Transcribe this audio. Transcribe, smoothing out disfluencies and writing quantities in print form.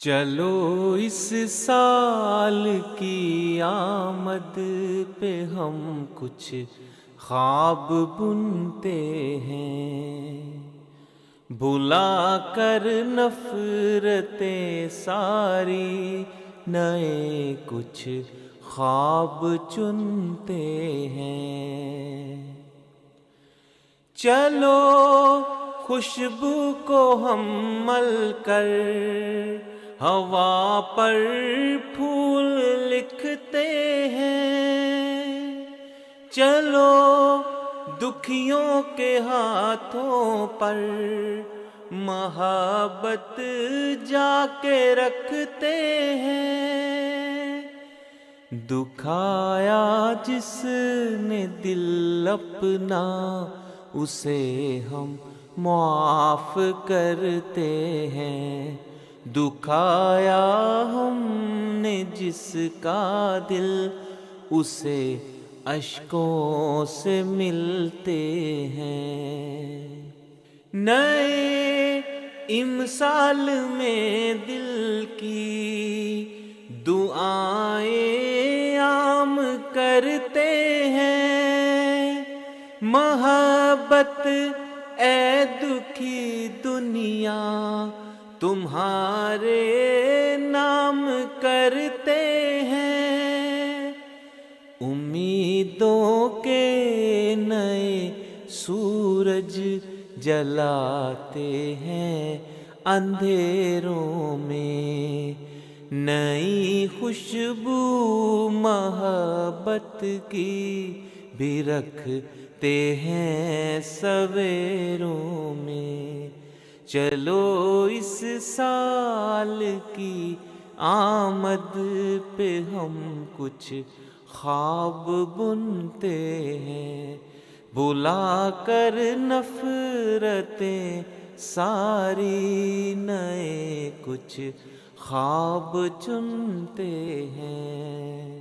چلو اس سال کی آمد پہ ہم کچھ خواب بنتے ہیں، بھلا کر نفرتیں ساری نئے کچھ خواب چنتے ہیں۔ چلو خوشبو کو ہم مل کر ہوا پر پھول لکھتے ہیں، چلو دکھیوں کے ہاتھوں پر محبت جا کے رکھتے ہیں۔ دکھایا جس نے دل اپنا اسے ہم معاف کرتے ہیں، دکھایا ہم نے جس کا دل اسے اشکوں سے ملتے ہیں۔ نئے امسال میں دل کی دعائیں عام کرتے ہیں، محبت اے دکھی دنیا تمہارے نام کرتے ہیں۔ امیدوں کے نئے سورج جلاتے ہیں اندھیروں میں، نئی خوشبو محبت کی بھی رکھتے ہیں سویروں میں۔ چلو اس سال کی آمد پہ ہم کچھ خواب بنتے ہیں، بھلا کر نفرتیں ساری نئے کچھ خواب چنتے ہیں۔